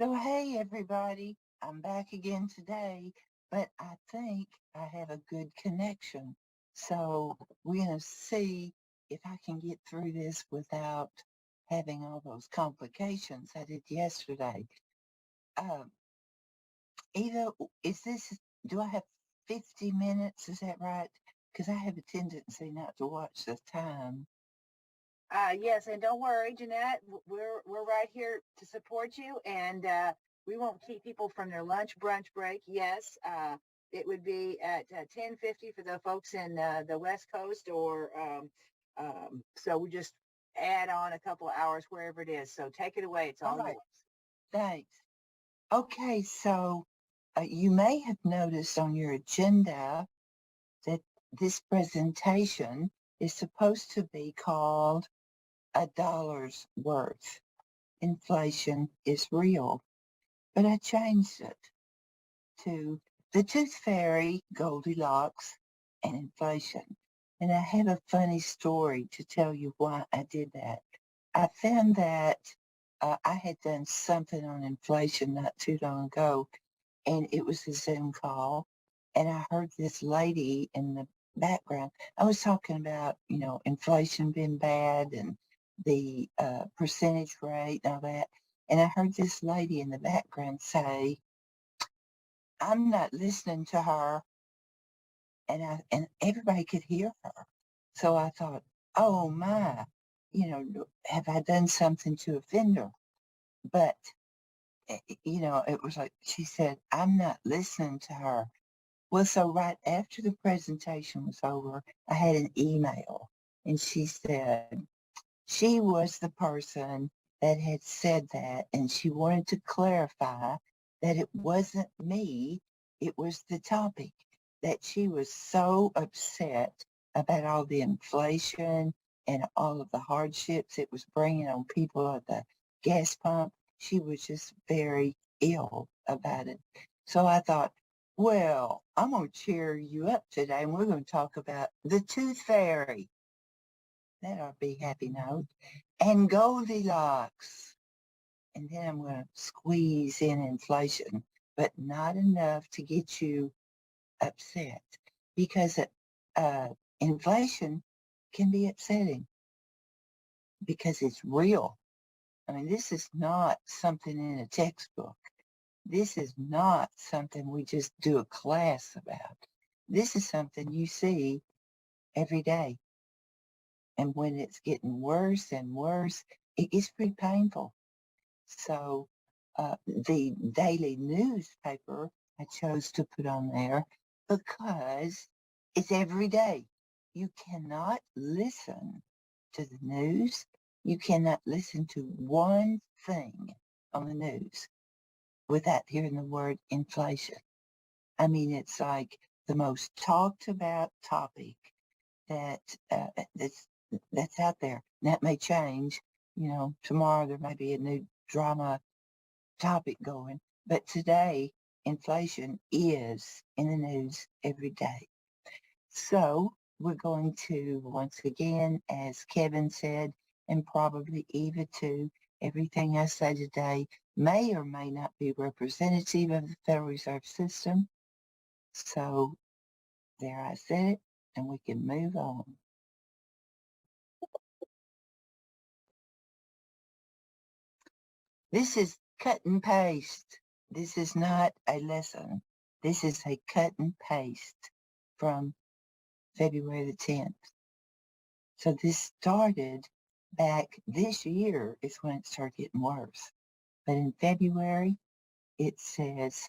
So, hey, everybody, I'm back again today, but I think I have a good connection. So, we're going to see if I can get through this without having all those complications I did yesterday. Um, Either, is this, do I have 50 minutes? Is that right? Because I have a tendency not to watch the time. Yes, and don't worry, Jeanette. We're right here to support you, and we won't keep people from their lunch brunch break. Yes, it would be at 10:50 for the folks in the West Coast, or so we just add on a couple of hours wherever it is. So take it away. It's All all right, yours. thanks. Okay, so you may have noticed on your agenda that this presentation is supposed to be called A Dollar's Worth. Inflation is real. But I changed it to The Tooth Fairy, Goldilocks, and Inflation. And I have a funny story to tell you why I did that. I found that I had done something on inflation not too long ago, and it was a Zoom call. And I heard this lady in the background. I was talking about, inflation being bad and the percentage rate and all that. And I heard this lady in the background say, I'm not listening to her. And everybody could hear her. So I thought, oh my, have I done something to offend her? But it was like she said, I'm not listening to her. Well, so right after the presentation was over, I had an email, and she said she was the person that had said that, and she wanted to clarify that it wasn't me, it was the topic, that she was so upset about all the inflation and all of the hardships it was bringing on people at the gas pump. She was just very ill about it. So I thought, well, I'm going to cheer you up today, and we're going to talk about the Tooth Fairy. That ought to be happy note. And Goldilocks. And then I'm going to squeeze in inflation, but not enough to get you upset because uh, inflation can be upsetting because it's real. I mean, this is not something in a textbook. This is not something we just do a class about. This is something you see every day. And when it's getting worse and worse, it gets pretty painful. So the daily newspaper I chose to put on there because it's every day. You cannot listen to the news. You cannot listen to one thing on the news without hearing the word inflation. I mean, it's like the most talked about topic that that's out there. And that may change. Tomorrow there may be a new drama topic going, but today inflation is in the news every day. So we're going to once again, as Kevin said, and probably Eva too, everything I say today may or may not be representative of the Federal Reserve System. So there I said it, and we can move on. This is cut and paste. This is not a lesson. This is a cut and paste from February the 10th. So this started back this year is when it started getting worse. But in February, it says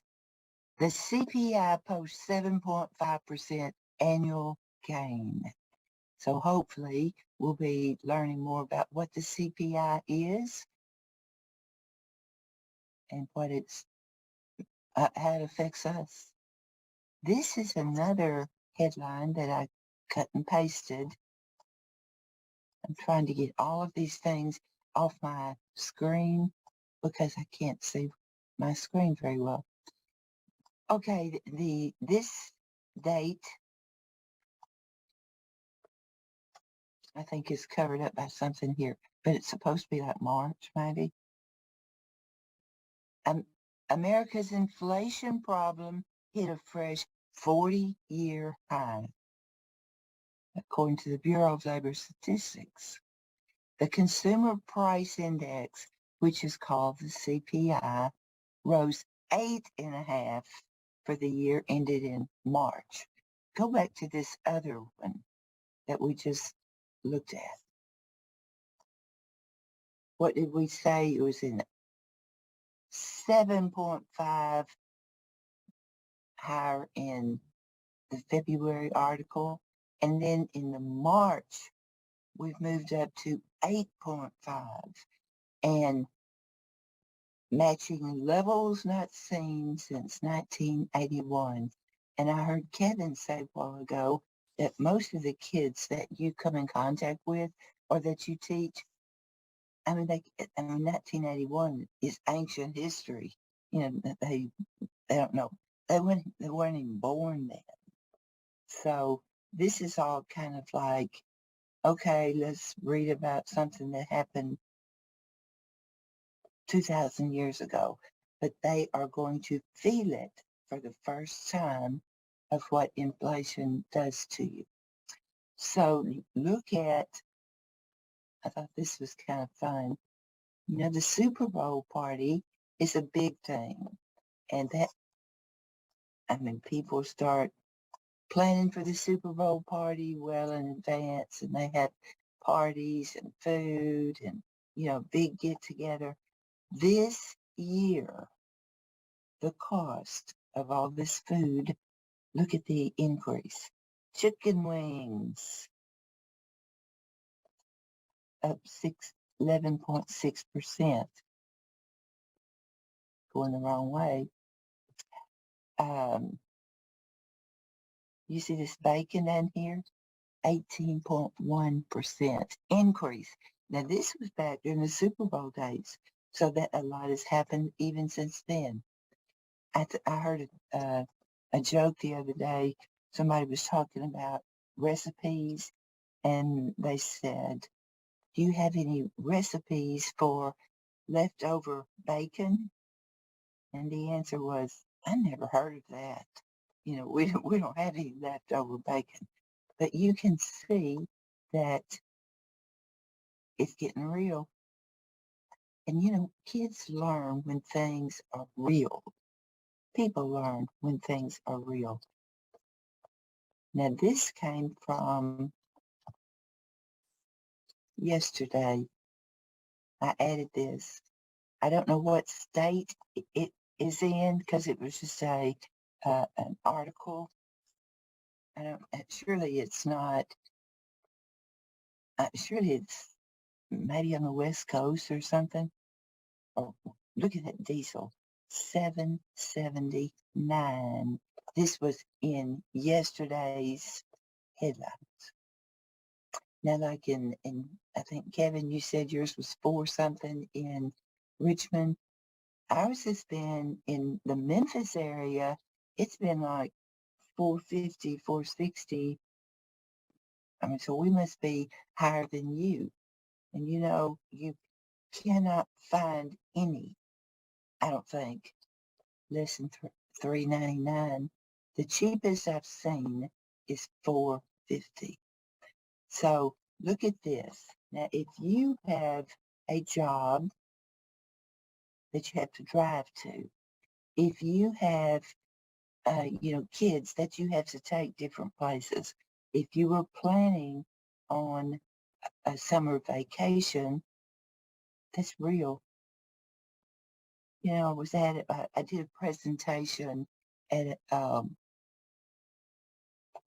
the CPI posts 7.5% annual gain. So hopefully we'll be learning more about what the CPI is and what how it affects us. This is another headline that I cut and pasted. I'm trying to get all of these things off my screen because I can't see my screen very well. Okay, this date I think is covered up by something here, but it's supposed to be like March maybe. America's inflation problem hit a fresh 40-year high, according to the Bureau of Labor Statistics. The Consumer Price Index, which is called the CPI, rose 8.5 for the year ended in March. Go back to this other one that we just looked at. What did we say? It was in 7.5 higher in the February article. And then in the March, we've moved up to 8.5 and matching levels not seen since 1981. And I heard Kevin say a while ago that most of the kids that you come in contact with or that you teach, I mean, 1981 is ancient history. You know, they don't know. They weren't even born then. So this is all kind of like, okay, let's read about something that happened 2,000 years ago, but they are going to feel it for the first time of what inflation does to you. So look at, I thought this was kind of fun. You know, the Super Bowl party is a big thing. And that, I mean, people start planning for the Super Bowl party well in advance, and they have parties and food and, you know, big get together. This year, the cost of all this food, look at the increase. Chicken wings up 11.6%, going the wrong way. You see this bacon down here? 18.1% increase. Now this was back during the Super Bowl days, so that a lot has happened even since then. I heard a joke the other day. Somebody was talking about recipes, and they said, "Do you have any recipes for leftover bacon?" And the answer was, "I never heard of that. You know, we don't have any leftover bacon." But you can see that it's getting real. And you know, kids learn when things are real. People learn when things are real. Now, this came from yesterday. I added this. I don't know what state it is in because it was just an article. I don't. Surely it's not. Surely it's maybe on the West Coast or something. Oh, look at that diesel, 7.79. This was in yesterday's headlines. Now, like I think Kevin, you said yours was 4 something in Richmond. Ours has been in the Memphis area. It's been like 450, 460. I mean, so we must be higher than you. And you know, you cannot find any, I don't think, less than $3.99. The cheapest I've seen is $4.50. So look at this. Now, if you have a job that you have to drive to, if you have, you know, kids that you have to take different places, if you were planning on a summer vacation, that's real. You know, I did a presentation at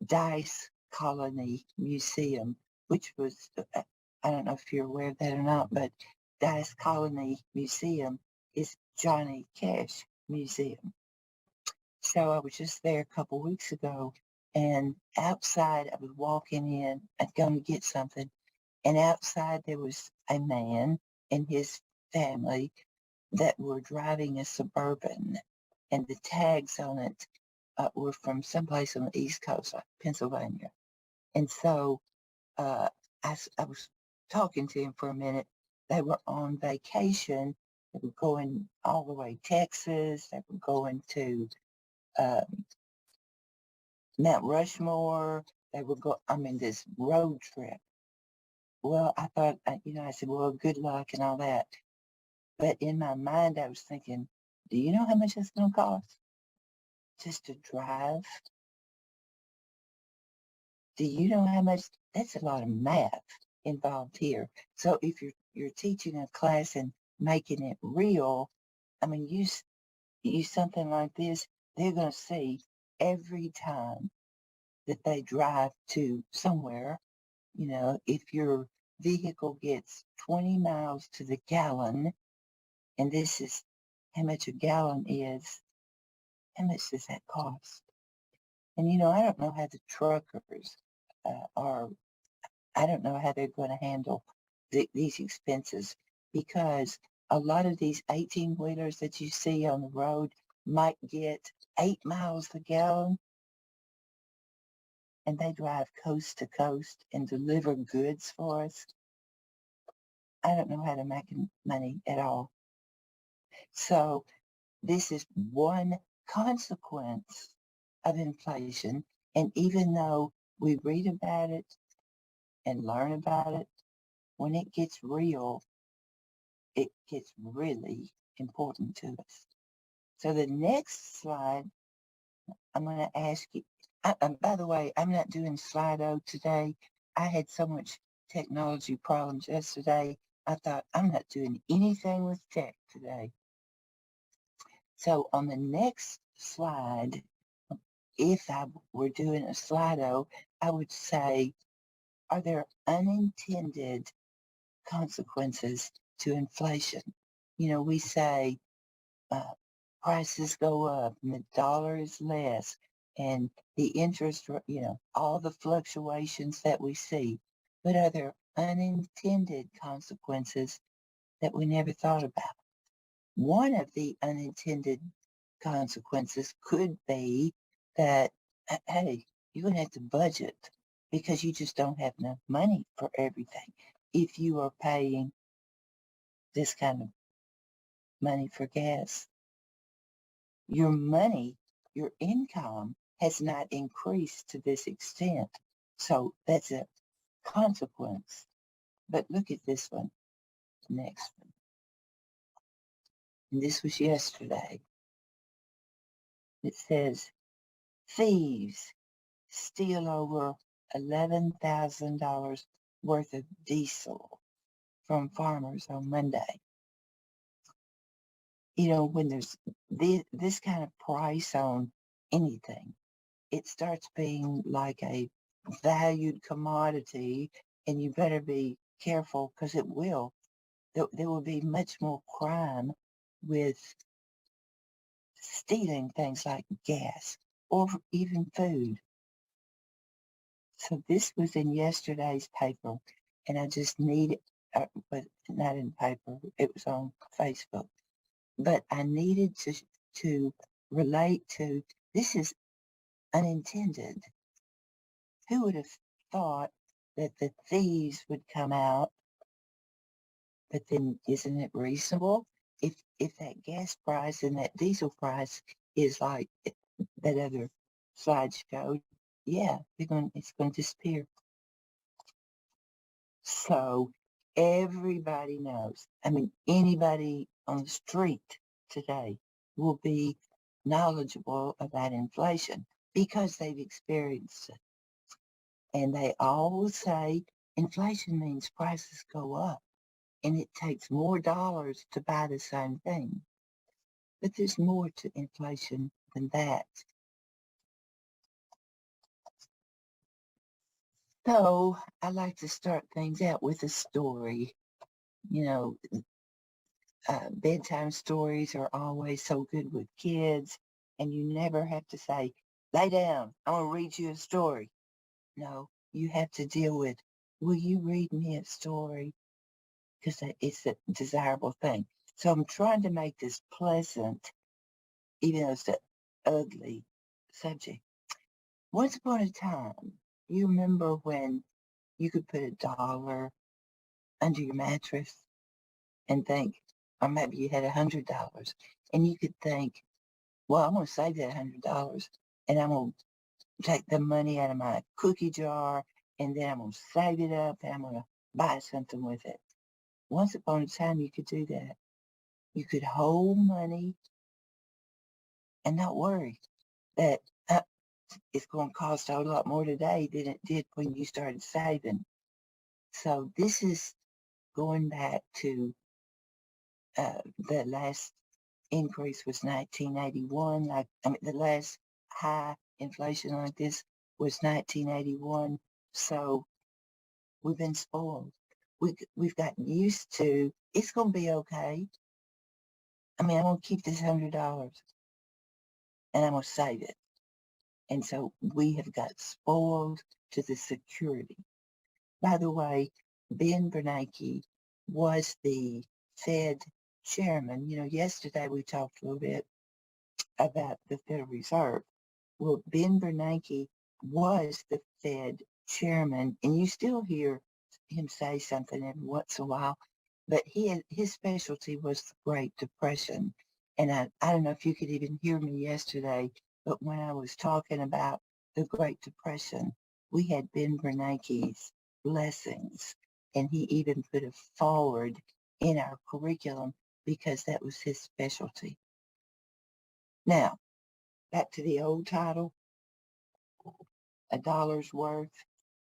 Dice Colony Museum, which was, I don't know if you're aware of that or not, but Dice Colony Museum is Johnny Cash Museum. So I was just there a couple weeks ago, and outside I was walking in, I'd gone to get something, and outside there was a man and his family that were driving a Suburban, and the tags on it were from someplace on the East Coast, like Pennsylvania. And so I was talking to him for a minute. They were on vacation They were going all the way Texas. They were going to Mount Rushmore. They were this road trip. Well, I thought, I said, well, good luck and all that. But in my mind, I was thinking, do you know how much it's going to cost just to drive? Do you know how much? That's a lot of math involved here. So if you're teaching a class and making it real, I mean, use something like this, they're going to see every time that they drive to somewhere. If your vehicle gets 20 miles to the gallon, and this is how much a gallon is, how much does that cost? And I don't know how the truckers are. I don't know how they're going to handle these expenses, because a lot of these 18 wheelers that you see on the road might get 8 miles a gallon, and they drive coast to coast and deliver goods for us. I don't know how to make money at all. So this is one consequence of inflation. And even though we read about it and learn about it, when it gets real, it gets really important to us. So the next slide, I'm going to ask you. By the way, I'm not doing Slido today. I had so much technology problems yesterday. I thought I'm not doing anything with tech today. So on the next slide, if I were doing a Slido, I would say, are there unintended consequences to inflation? We say prices go up and the dollar is less, and the interest, all the fluctuations that we see. But are there unintended consequences that we never thought about? One of the unintended consequences could be that, hey, you're going to have to budget because you just don't have enough money for everything. If you are paying this kind of money for gas, your money, your income has not increased to this extent. So that's a consequence. But look at this one, the next one. And this was yesterday. It says, thieves steal over $11,000 worth of diesel from farmers on Monday. When there's this kind of price on anything, it starts being like a valued commodity, and you better be careful because it will. There will be much more crime with stealing things like gas or even food. So this was in yesterday's paper, and I just needed, but not in paper, it was on Facebook. But I needed to relate to, this is unintended. Who would have thought that the thieves would come out? But then isn't it reasonable? If that gas price and that diesel price is like that other slide showed, yeah, it's going to disappear. So everybody knows. I mean, anybody on the street today will be knowledgeable about inflation because they've experienced it. And they all say inflation means prices go up and it takes more dollars to buy the same thing. But there's more to inflation than that. So I like to start things out with a story. You know, bedtime stories are always so good with kids, and you never have to say, lay down, I'm going to read you a story. No, you have to deal with, will you read me a story? Because it's a desirable thing. So I'm trying to make this pleasant, even though it's an ugly subject. Once upon a time, you remember when you could put $1 under your mattress and think, or maybe you had $100, and you could think, well, I'm going to save that $100, and I'm going to take the money out of my cookie jar, and then I'm going to save it up, and I'm going to buy something with it. Once upon a time, you could do that. You could hold money and not worry that it's going to cost a lot more today than it did when you started saving. So this is going back to the last increase was 1981. The last high inflation like this was 1981. So we've been spoiled. We've gotten used to it's going to be okay. I'm going to keep this $100 and I'm going to save it. And so we have got spoiled to the security. By the way, Ben Bernanke was the Fed chairman. Yesterday we talked a little bit about the Federal Reserve. Well, Ben Bernanke was the Fed chairman, and you still hear him say something every once in a while, but his specialty was the Great Depression. And I don't know if you could even hear me yesterday, but when I was talking about the Great Depression, we had Ben Bernanke's blessings, and he even put it forward in our curriculum because that was his specialty. Now, back to the old title, A Dollar's Worth,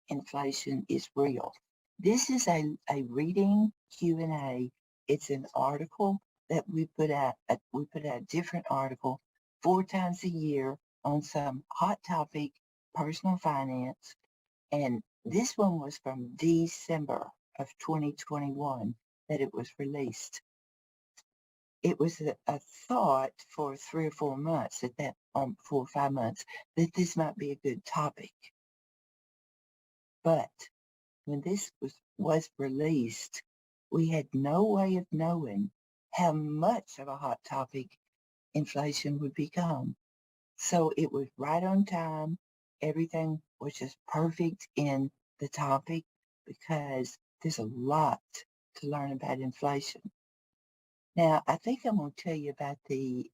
Inflation is Real. This is a reading Q&A. It's an article that we put out. We put out a different article 4 times a year on some hot topic, personal finance. And this one was from December of 2021 that it was released. It was a thought for 3 or 4 months 4 or 5 months, that this might be a good topic. But when this was released, we had no way of knowing how much of a hot topic inflation would become. So it was right on time. Everything was just perfect in the topic because there's a lot to learn about inflation. Now, I think I'm going to tell you about the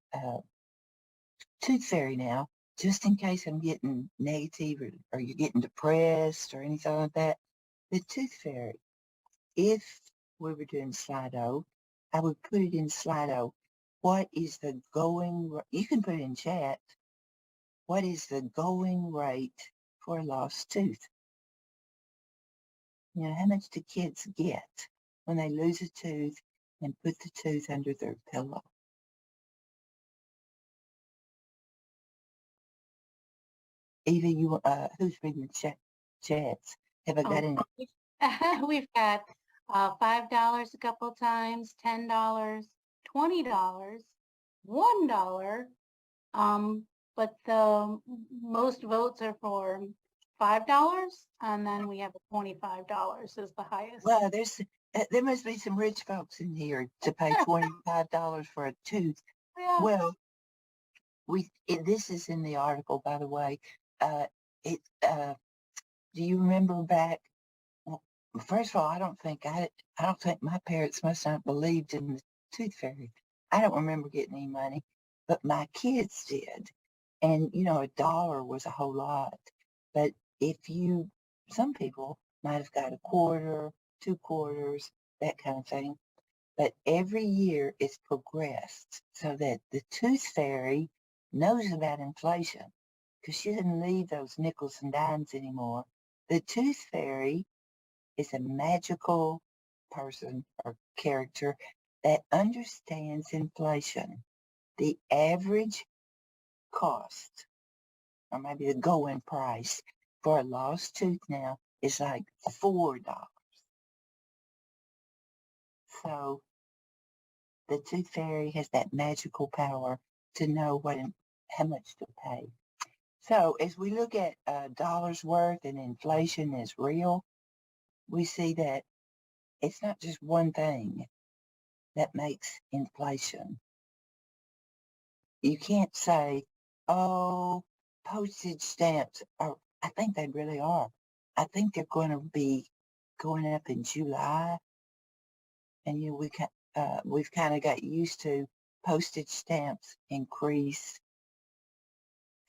tooth fairy now, just in case I'm getting negative or you're getting depressed or anything like that. The tooth fairy, if we were doing Slido, I would put it in Slido. What is the going, you can put it in chat, what is the going rate for a lost tooth? How much do kids get when they lose a tooth and put the tooth under their pillow? Eva, who's reading the chats? Have I got any? We've got $5 a couple times, $10, $20, $1. But the most votes are for $5, and then we have a $25 is the highest. Well, there must be some rich folks in here to pay $25 for a tooth. Yeah. Well, this is in the article, by the way. Do you remember back? Well, first of all, I don't think my parents must not believed in the tooth fairy. I don't remember getting any money, but my kids did. And $1 was a whole lot. But some people might have got a quarter, 2 quarters, that kind of thing. But every year it's progressed so that the tooth fairy knows about inflation because she doesn't leave those nickels and dimes anymore. The tooth fairy is a magical person or character that understands inflation. The average cost, or maybe the going price for a lost tooth now is like $4. So the tooth fairy has that magical power to know how much to pay. So as we look at dollars worth and inflation is real, we see that it's not just one thing that makes inflation. You can't say, oh, postage stamps are, I think they really are. I think they're going to be going up in July. And we've kind of got used to postage stamps increase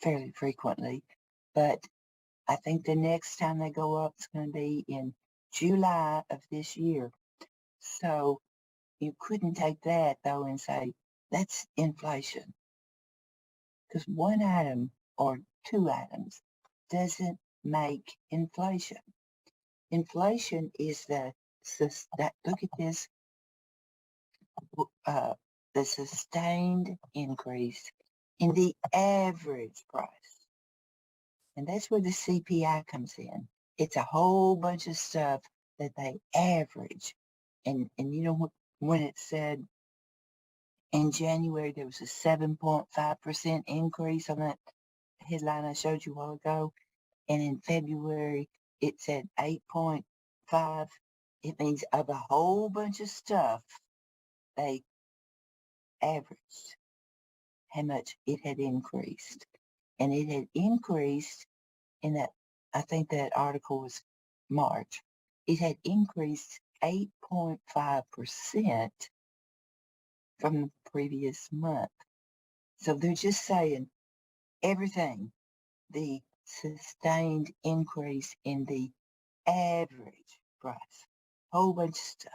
fairly frequently, but I think the next time they go up is going to be in July of this year. So you couldn't take that though and say that's inflation, because one item or two items doesn't make inflation. Inflation is look at this, the sustained increase in the average price. And that's where the CPI comes in. It's a whole bunch of stuff that they average. And you know, when it said in January there was a 7.5% increase on that headline I showed you a while ago, and in February it said 8.5. It means of a whole bunch of stuff, they averaged how much it had increased. And it had increased in that, I think that article was March, it had increased 8.5% from the previous month. So they're just saying everything, the sustained increase in the average price, whole bunch of stuff.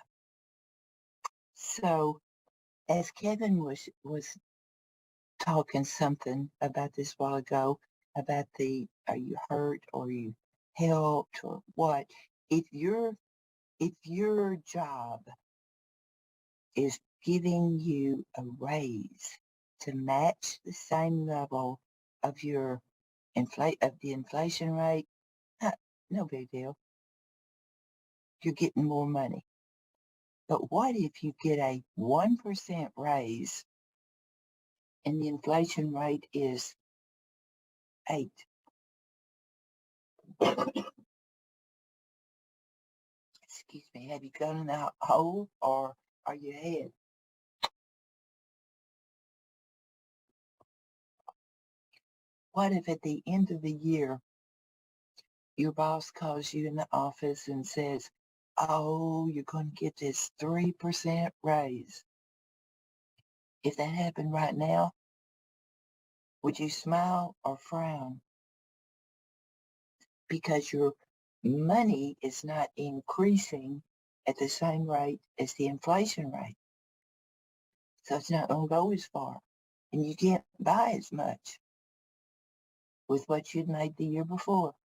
So as Kevin was talking something about this while ago, about the are you hurt or you helped or what, if your job is giving you a raise to match the same level of your the inflation rate, no big deal. You're getting more money. But what if you get a 1% raise and the inflation rate is 8? Excuse me, have you gone in the hole or are you ahead? What if at the end of the year, your boss calls you in the office and says, oh, you're going to get this 3% raise? If that happened right now, would you smile or frown? Because your money is not increasing at the same rate as the inflation rate. So it's not going to go as far. And you can't buy as much with what you'd made the year before.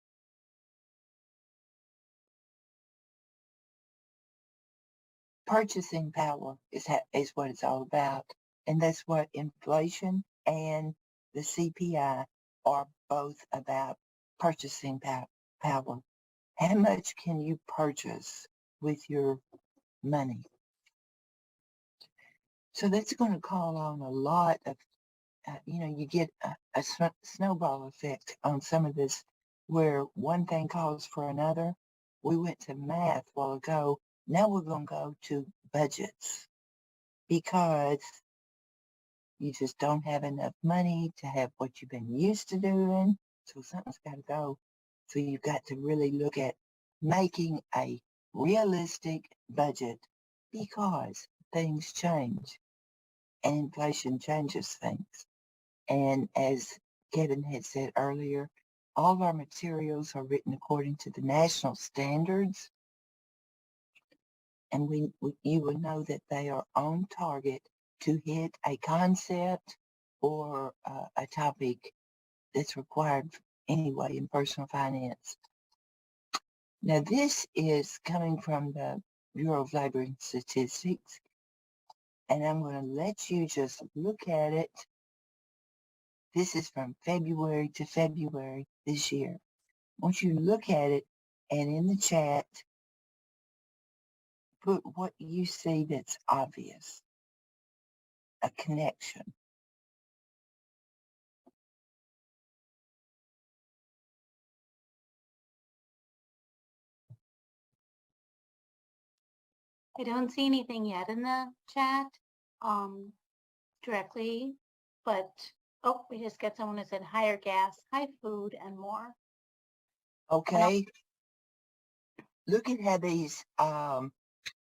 Purchasing power is what it's all about. And that's what inflation and the CPI are both about, purchasing power. How much can you purchase with your money? So that's going to call on a lot of, you get a snowball effect on some of this where one thing calls for another. We went to math a while ago. Now we're going to go to budgets because you just don't have enough money to have what you've been used to doing. So something's got to go. So you've got to really look at making a realistic budget because things change and inflation changes things. And as Kevin had said earlier, all of our materials are written according to the national standards. And you will know that they are on target to hit a concept or a topic that's required anyway in personal finance. Now, this is coming from the Bureau of Labor and Statistics, and I'm going to let you just look at it. This is from February to February this year. I want you to look at it and in the chat, put what you see that's obvious, a connection. I don't see anything yet in the chat, directly, but, oh, we just got someone that said higher gas, high food, and more. Okay. Look at how these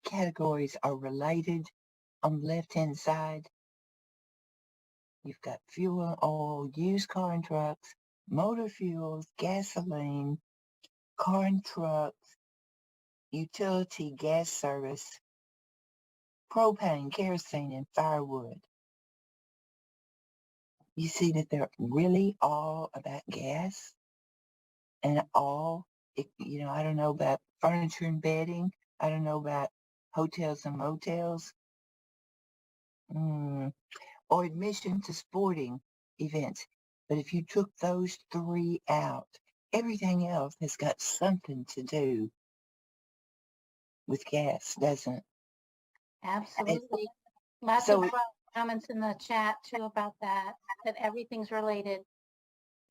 categories are related on the left-hand side, you've got fuel and oil, used car and trucks, motor fuels, gasoline, car and trucks, utility gas service, propane, kerosene, and firewood. You see that they're really all about gas and all, I don't know about furniture and bedding. I don't know about hotels and motels. Or admission to sporting events. But if you took those three out, everything else has got something to do with gas, doesn't it? Absolutely. Lots of So comments in the chat too about that everything's related.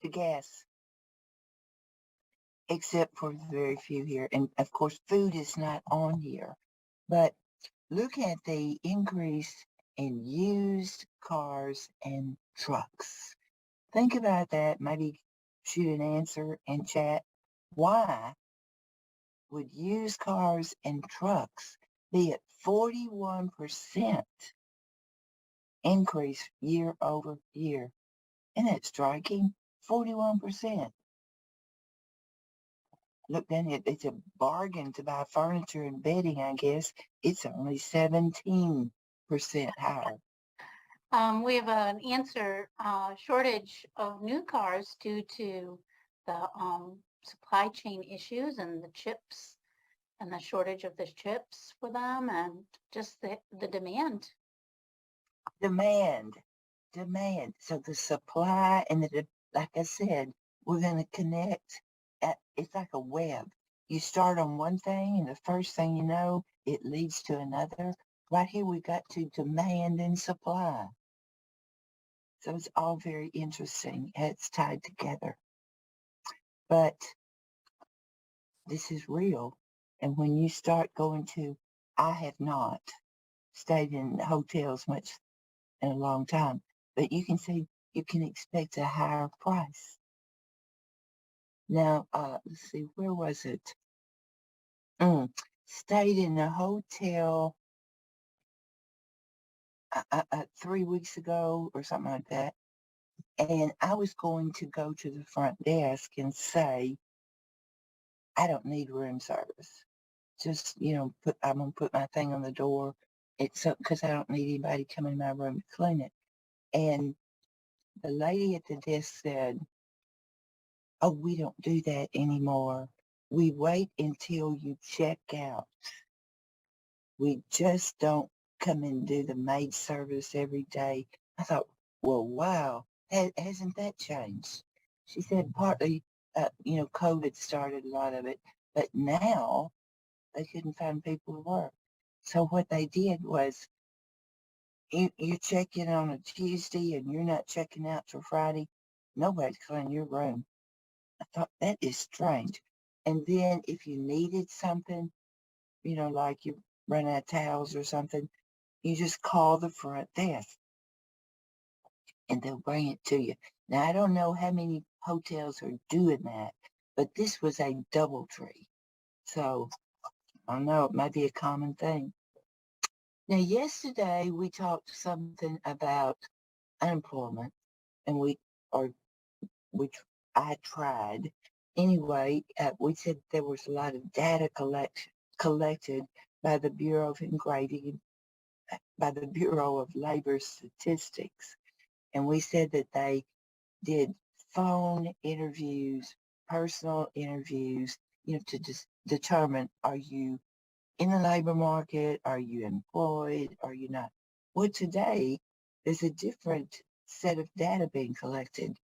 to gas, except for the very few here. And of course, food is not on here. But look at the increase in used cars and trucks. Think about that. Maybe shoot an answer in chat. Why would used cars and trucks be at 41% increase year over year? Isn't that striking? 41%. Look, then it's a bargain to buy furniture and bedding, I guess. It's only 17% higher. We have an answer, shortage of new cars due to the supply chain issues and the chips and the shortage of the chips for them and just the demand. Demand. So the supply and like I said, we're going to connect. It's like a web. You start on one thing, and the first thing you know, it leads to another. Right here, we got to demand and supply. So it's all very interesting. It's tied together. But this is real. And when you start going to, I have not stayed in hotels much in a long time, but you can see you can expect a higher price. Now, let's see, where was it? Stayed in a hotel 3 weeks ago or something like that. And I was going to go to the front desk and say, I don't need room service. Just, I'm going to put my thing on the door. It's because I don't need anybody coming in my room to clean it. And the lady at the desk said, oh, we don't do that anymore. We wait until you check out. We just don't come and do the maid service every day. I thought, well, wow, hasn't that changed? She said partly, COVID started a lot of it, but now they couldn't find people to work. So what they did was, you check in on a Tuesday and you're not checking out till Friday, nobody's cleaning your room. I thought that is strange. And then if you needed something, like you run out of towels or something, you just call the front desk and they'll bring it to you. Now, I don't know how many hotels are doing that, but this was a DoubleTree. So I don't know, it might be a common thing. Now, yesterday we talked something about unemployment and which I tried. Anyway, we said there was a lot of data collected by the Bureau of Engraving, by the Bureau of Labor Statistics. And we said that they did phone interviews, personal interviews, to determine, are you in the labor market? Are you employed? Are you not? Well, today there's a different set of data being collected.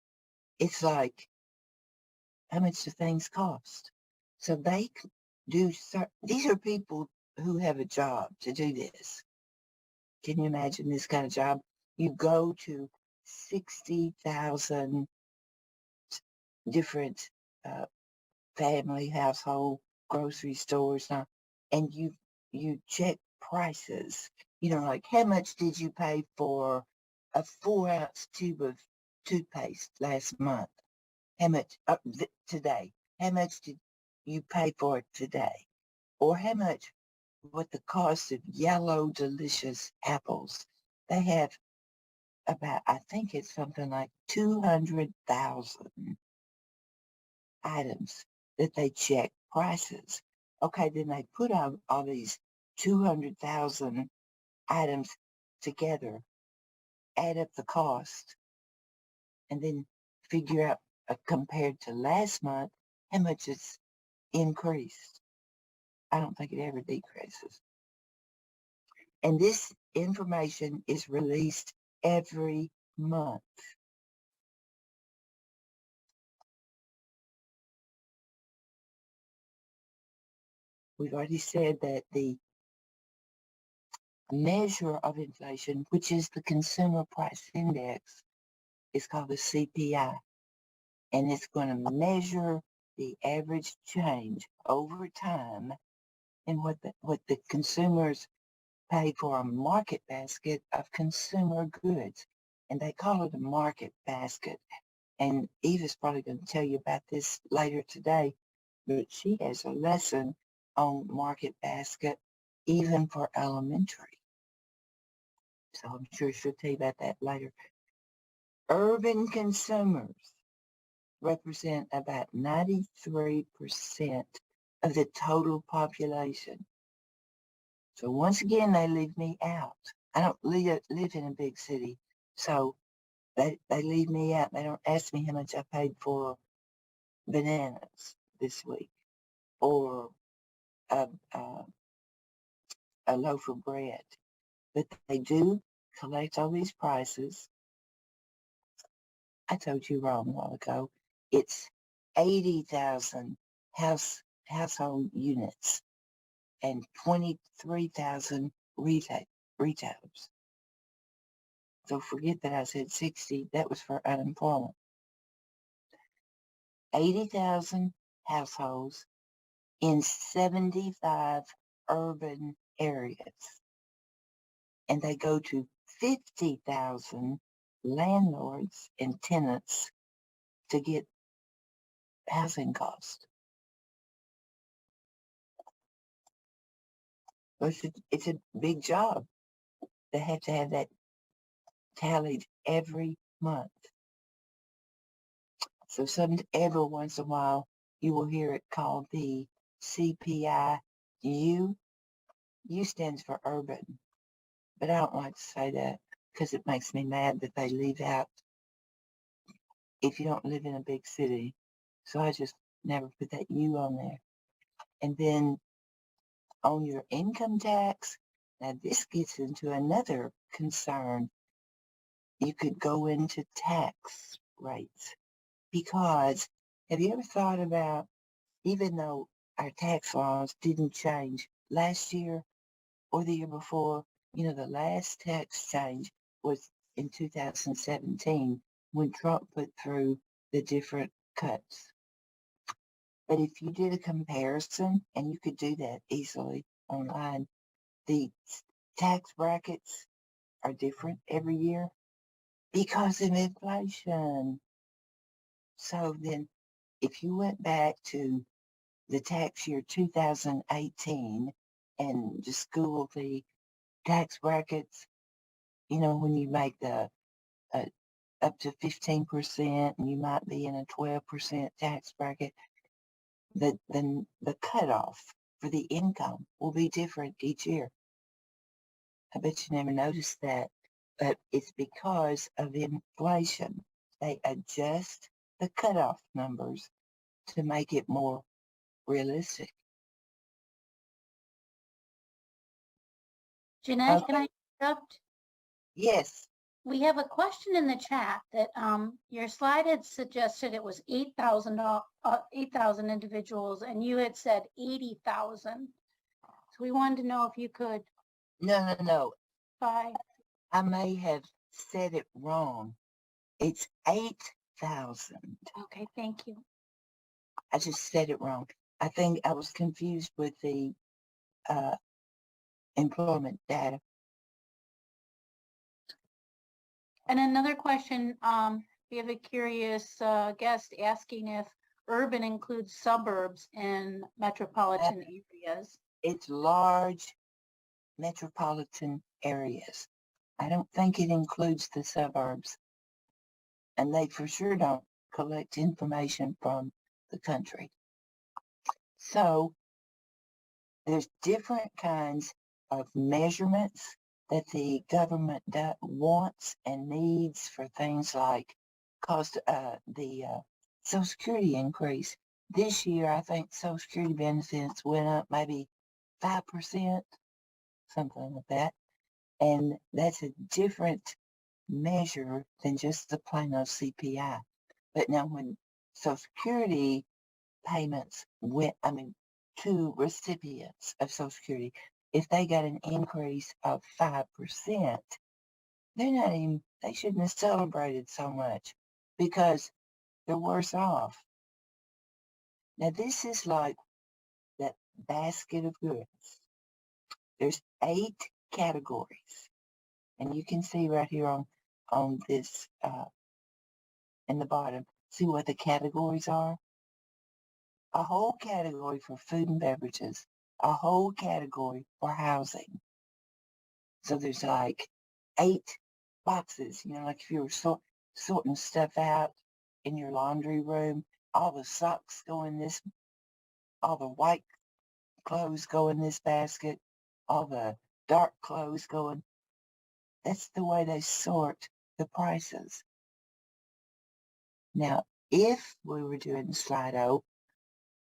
It's like, how much do things cost? So they do, these are people who have a job to do this. Can you imagine this kind of job? You go to 60,000 different family, household, grocery stores now, and you check prices. Like how much did you pay for a 4-ounce tube of toothpaste last month? How much today? How much did you pay for it today? Or how much what the cost of yellow delicious apples. They have about, I think it's something like 200,000 items that they check prices. Okay, then they put all these 200,000 items together, add up the cost, and then figure out, compared to last month, how much it's increased. I don't think it ever decreases. And this information is released every month. We've already said that the measure of inflation, which is the Consumer Price Index, is called the CPI. And it's going to measure the average change over time in what the consumers pay for a market basket of consumer goods. And they call it a market basket. And Eva's probably going to tell you about this later today, but she has a lesson on market basket even for elementary. So I'm sure she'll tell you about that later. Urban consumers represent about 93% of the total population. So once again, they leave me out. I don't live in a big city, so they leave me out. They don't ask me how much I paid for bananas this week or a loaf of bread. But they do collect all these prices. I told you wrong a while ago. It's 80,000 household units and 23,000 retailers. So forget that I said 60. That was for unemployment. 80,000 households in 75 urban areas. And they go to 50,000 landlords and tenants to get housing costs. It's a big job. They have to have that tallied every month. So every once in a while, you will hear it called the CPI. U stands for urban, but I don't like to say that because it makes me mad that they leave out if you don't live in a big city. So I just never put that U on there. And then on your income tax, now this gets into another concern. You could go into tax rates because have you ever thought about, even though our tax laws didn't change last year or the year before, the last tax change was in 2017 when Trump put through the different cuts. But if you did a comparison, and you could do that easily online, the tax brackets are different every year because of inflation. So then if you went back to the tax year 2018 and just Google the tax brackets, when you make the up to 15% and you might be in a 12% tax bracket, then the cutoff for the income will be different each year. I bet you never noticed that, but it's because of inflation. They adjust the cutoff numbers to make it more realistic. Jeanette, can I interrupt? Yes. We have a question in the chat that your slide had suggested it was 8,000 individuals, and you had said 80,000. So we wanted to know if you could. No. Bye. I may have said it wrong. It's 8,000. Okay, thank you. I just said it wrong. I think I was confused with the employment data. And another question, we have a curious guest asking if urban includes suburbs in metropolitan areas. It's large metropolitan areas. I don't think it includes the suburbs, and they for sure don't collect information from the country. So there's different kinds of measurements that the government wants and needs for things like the Social Security increase. This year, I think Social Security benefits went up maybe 5%, something like that. And that's a different measure than just the plain old CPI. But now when Social Security payments to recipients of Social Security, if they got an increase of 5%, they shouldn't have celebrated so much because they're worse off. Now, this is like that basket of goods. There's 8 categories, and you can see right here on this in the bottom. See what the categories are? A whole category for food and beverages, a whole category for housing. So there's like 8 boxes, like if you were sorting stuff out in your laundry room, all the socks go in this, all the white clothes go in this basket, all the dark clothes go in. That's the way they sort the prices. Now, if we were doing Slido,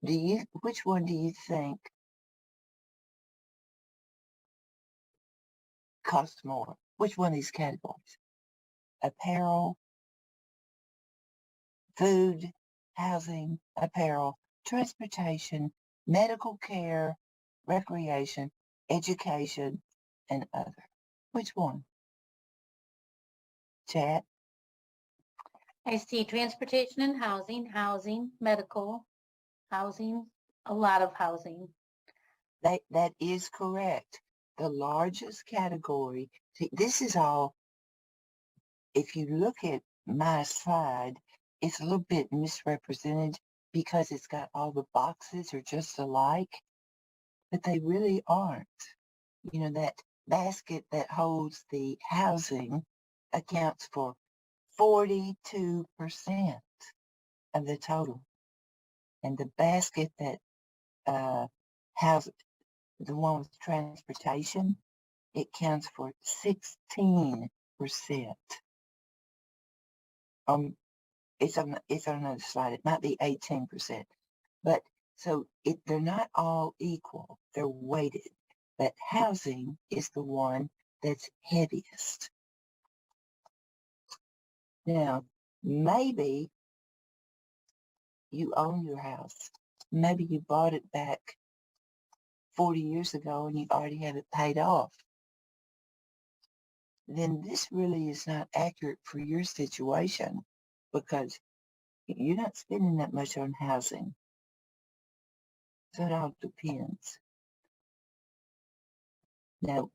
which one do you think costs more? Which one of these categories? Apparel, food, housing, apparel, transportation, medical care, recreation, education, and other. Which one? Chat? I see transportation and housing, medical, housing, a lot of housing. That is correct. The largest category, this is all, if you look at my slide, it's a little bit misrepresented because it's got all the boxes are just alike, but they really aren't. That basket that holds the housing accounts for 42% of the total. And the basket that has the one with transportation, it counts for 16%. It's on another slide. It might be 18%. But so they're not all equal. They're weighted. But housing is the one that's heaviest. Now, maybe you own your house. Maybe you bought it back 40 years ago and you already have it paid off. Then this really is not accurate for your situation because you're not spending that much on housing. So it all depends. Now,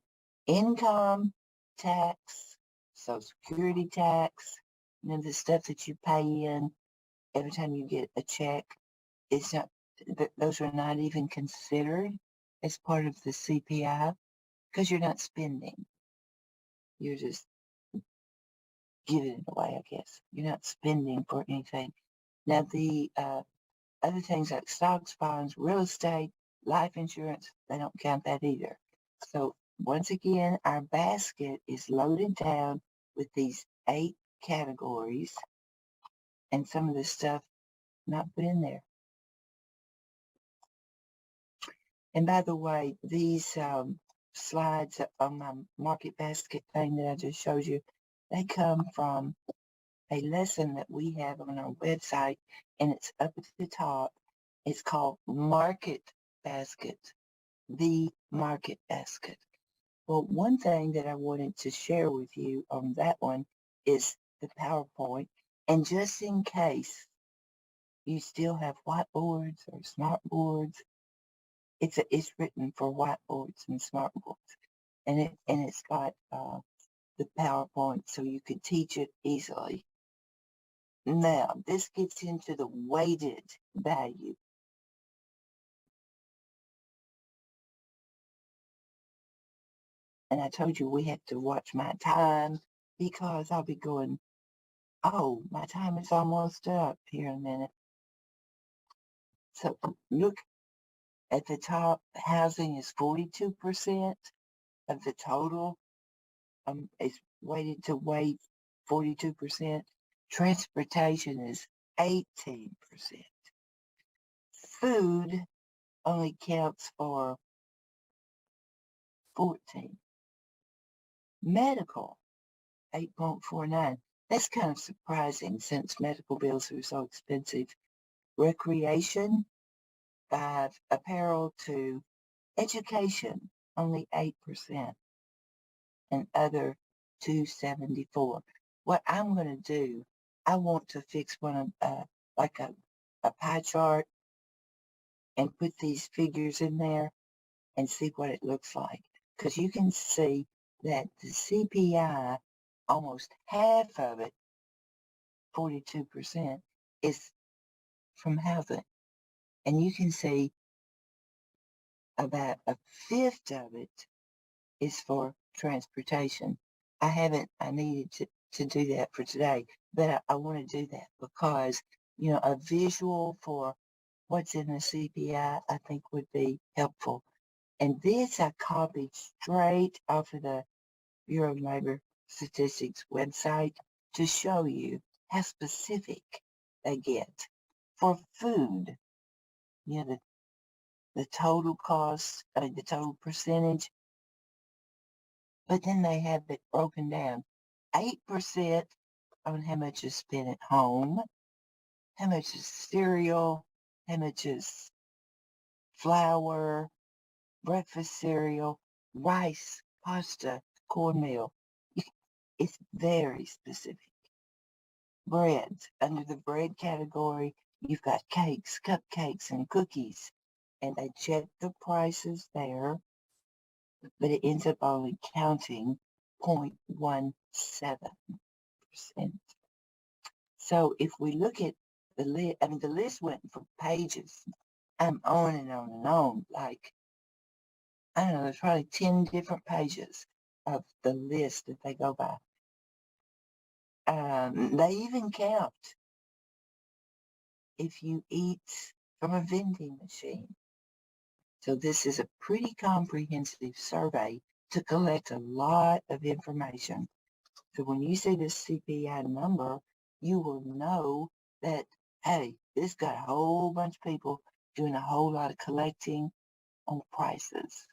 income tax, Social Security tax, the stuff that you pay in every time you get a check, it's not, those are not even considered as part of the CPI because you're not spending. You're just giving it away, I guess. You're not spending for anything. Now, the other things like stocks, bonds, real estate, life insurance, they don't count that either. So once again, our basket is loaded down with these 8 categories and some of the stuff not put in there. And by the way, these slides on my market basket thing that I just showed you, they come from a lesson that we have on our website, and it's up at the top. It's called Market Basket, the Market Basket. Well, one thing that I wanted to share with you on that one is the PowerPoint. And just in case you still have whiteboards or smart boards, it's written for whiteboards and smart boards. And it's got the PowerPoint so you can teach it easily. Now, this gets into the weighted value. And I told you we have to watch my time because I'll be going, oh, my time is almost up here in a minute. So look at the top, housing is 42% of the total. It's weighted to weight 42%. Transportation is 18%. Food only counts for 14. Medical, 8.49. That's kind of surprising since medical bills are so expensive. Recreation, 5. Apparel, 2. Education, only 8%. And other, 274. What I'm going to do, I want to fix one of, like a pie chart and put these figures in there and see what it looks like. Because you can see that the CPI, almost half of it, 42%, is from housing. And you can see about a fifth of it is for transportation. I needed to do that for today, but I want to do that because, a visual for what's in the CPI, I think would be helpful. And this I copied straight off of the Bureau of Labor Statistics website to show you how specific they get. For food, the total cost, the total percentage, but then they have it broken down. 8% on how much is spent at home, how much is cereal, how much is flour, breakfast cereal, rice, pasta, cornmeal. It's very specific. Breads. Under the bread category, you've got cakes, cupcakes, and cookies. And they check the prices there, but it ends up only counting 0.17%. So if we look at the list, the list went for pages. I'm on and on and on. Like, I don't know, there's probably 10 different pages of the list that they go by. They even count if you eat from a vending machine. So this is a pretty comprehensive survey to collect a lot of information. So when you see this CPI number, you will know that, hey, this got a whole bunch of people doing a whole lot of collecting on prices.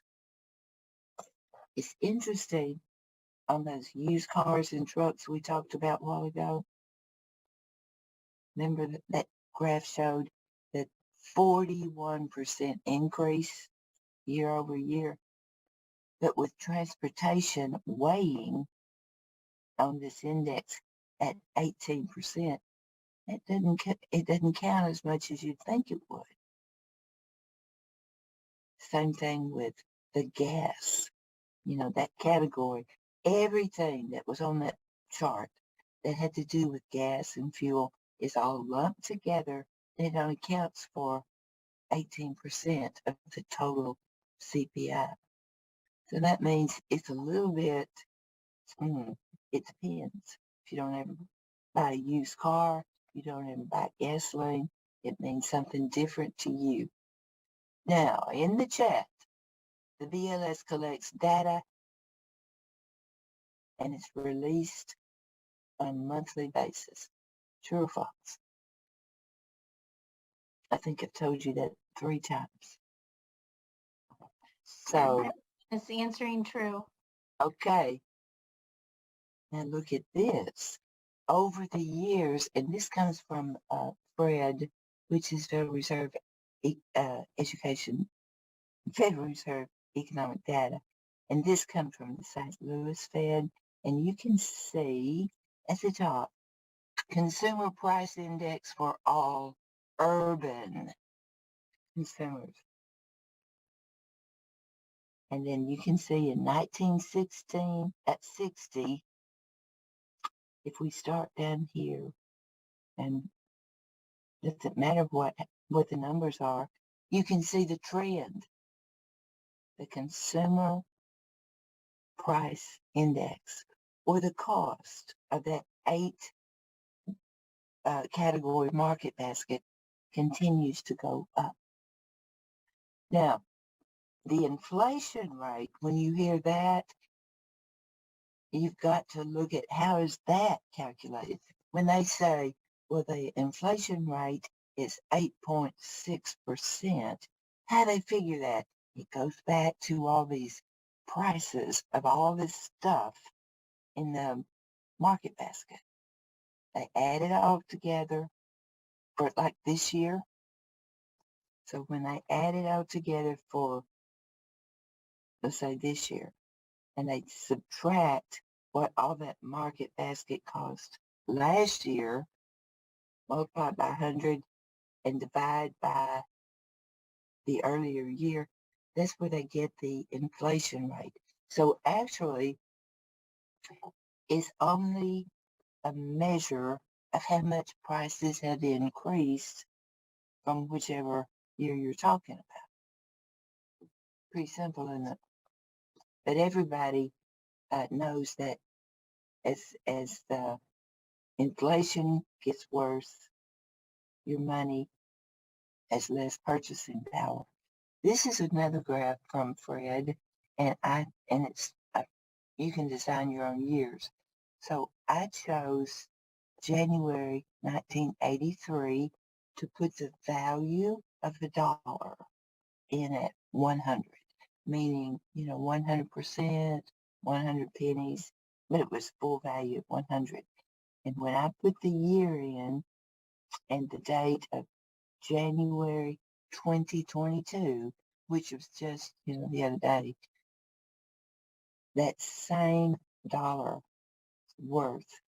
It's interesting on those used cars and trucks we talked about a while ago. Remember that graph showed that 41% increase year over year. But with transportation weighing on this index at 18%, it doesn't count as much as you'd think it would. Same thing with the gas, that category. Everything that was on that chart that had to do with gas and fuel is all lumped together, and it only counts for 18% of the total CPI. So that means it's a little bit, it depends. If you don't ever buy a used car, you don't ever buy gasoline, it means something different to you. Now, in the chat, the BLS collects data and it's released on a monthly basis. True or false? I think I've told you that 3 times. So, It's answering true. okay. Now look at this. Over the years, and this comes from FREEI, which is Federal Reserve Federal Reserve Economic Data, and this comes from the St. Louis Fed, and you can see at the top, Consumer Price Index for all urban consumers. And then you can see in 1916 at 60, if we start down here, and it doesn't matter what the numbers are, you can see the trend. The consumer price index or the cost of that 8 category market basket continues to go up. Now, the inflation rate, when you hear that, you've got to look at how is that calculated. When they say, well, the inflation rate is 8.6%, how they figure that? It goes back to all these prices of all this stuff in the market basket. They add it all together for like this year. So when they add it all together for, let's say this year, and they subtract what all that market basket cost last year, multiply by 100 and divide by the earlier year, that's where they get the inflation rate. So actually, it's only a measure of how much prices have increased from whichever year you're talking about. Pretty simple, isn't it? But everybody knows that as the inflation gets worse, your money has less purchasing power. This is another graph from Fred, and it's you can design your own years. So I chose January 1983 to put the value of the dollar in at 100, meaning 100%, 100 pennies, but it was full value of 100. And when I put the year in and the date of January 2022, which was just, the other day, that same dollar worth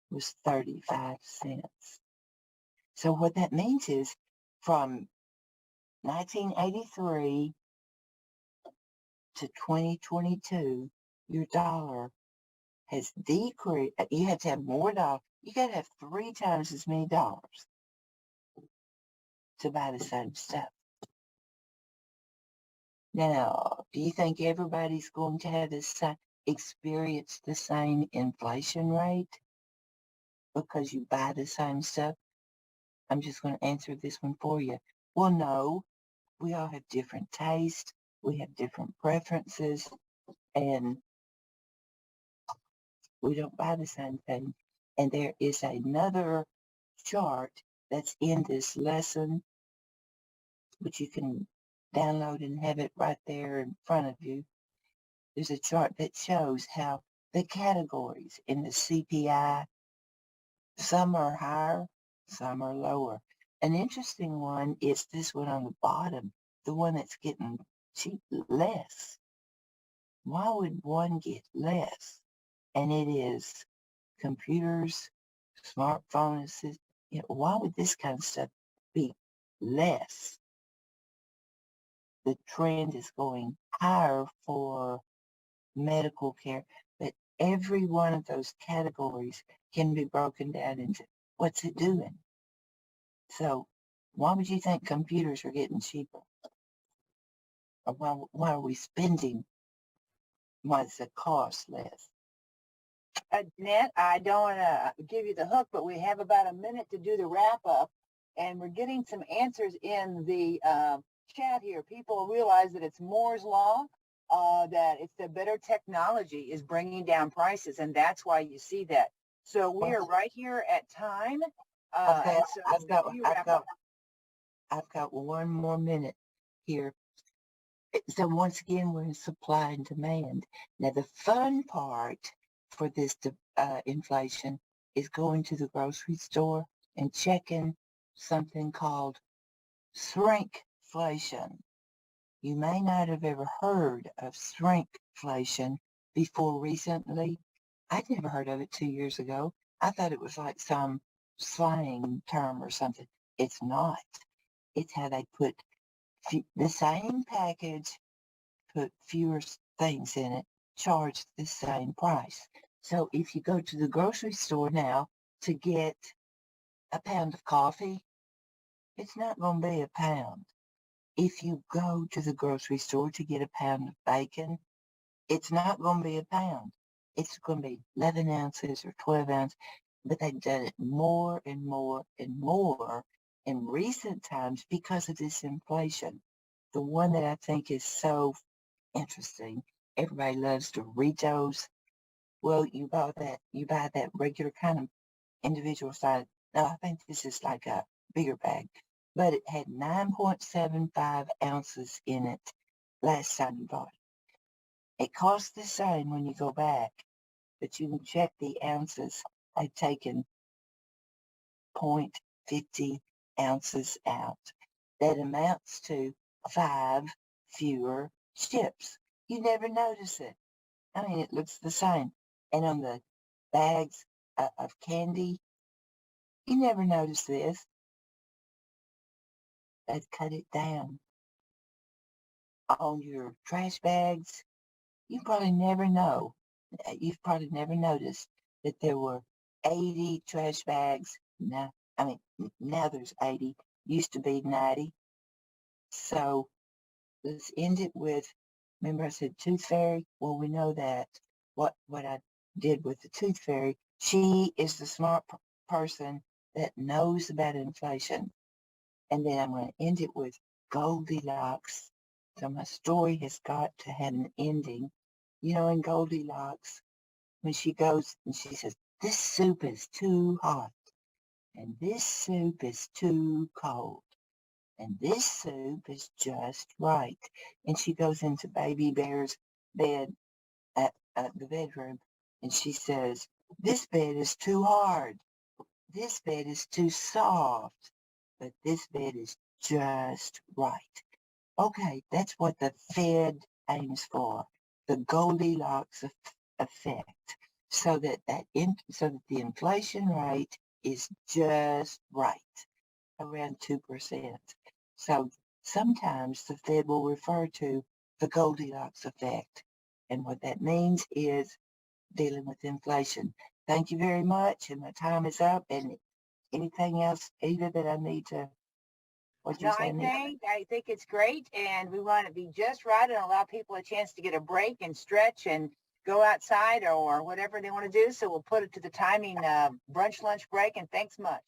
was 35 cents. So what that means is from 1983 to 2022, your dollar has decreased. You have to have more dollars. You got to have 3 times as many dollars to buy the same stuff. Now, do you think everybody's going to have experience the same inflation rate because you buy the same stuff? I'm just going to answer this one for you. Well, no, we all have different tastes. We have different preferences, and we don't buy the same thing. And there is another chart that's in this lesson, which you can download and have it right there in front of you. There's a chart that shows how the categories in the CPI, some are higher, some are lower. An interesting one is this one on the bottom, the one that's getting cheap less. Why would one get less? And it is computers, smartphones. Why would this kind of stuff be less? The trend is going higher for medical care, but every one of those categories can be broken down into what's it doing. So why would you think computers are getting cheaper? Or why are we spending? Why does it cost less? Annette, I don't want to give you the hook, but we have about a minute to do the wrap up, and we're getting some answers in the chat here. People realize that it's Moore's law, that it's the better technology is bringing down prices, and that's why you see that. So we are right here at time. Okay, so I've got one more minute here. So once again, we're in supply and demand. Now, the fun part for this inflation is going to the grocery store and checking something called shrinkflation. You may not have ever heard of shrinkflation before recently. I'd never heard of it 2 years ago. I thought it was like some slang term or something. It's not. It's how they put the same package, put fewer things in it, charge the same price. So if you go to the grocery store now to get a pound of coffee, it's not going to be a pound. If you go to the grocery store to get a pound of bacon, It's not going to be a pound. It's going to be 11 ounces or 12 ounces. But they've done it more and more and more in recent times because of this inflation. The one that I think is so interesting, everybody loves Doritos. Well, you buy that regular kind of individual size. No, I think this is like a bigger bag, but it had 9.75 ounces in it last time you bought it. It costs the same when you go back, but you can check the ounces. They've taken 0.50 ounces out. That amounts to 5 fewer chips. You never notice it. I mean, it looks the same. And on the bags of candy, you never notice this. They've cut it down. On your trash bags, you probably never know. You've probably never noticed that there were 80 trash bags. Now, I mean, now there's 80. Used to be 90. So let's end it with, remember I said tooth fairy? Well, we know that what I did with the tooth fairy, she is the smart person that knows about inflation. And then I'm going to end it with Goldilocks. So my story has got to have an ending. You know, in Goldilocks, when she goes and she says, this soup is too hot, and this soup is too cold, and this soup is just right. And she goes into Baby Bear's bed at the bedroom, and she says, this bed is too hard. This bed is too soft, but this bed is just right. Okay, that's what the Fed aims for, the Goldilocks effect, so that the inflation rate is just right, around 2%. So sometimes the Fed will refer to the Goldilocks effect, and what that means is dealing with inflation. Thank you very much, and my time is up. And anything else, Eva, that I need to? What No, you say? I think it's great, and we want to be just right and allow people a chance to get a break and stretch and go outside or whatever they want to do. So we'll put it to the timing brunch lunch break. And thanks much.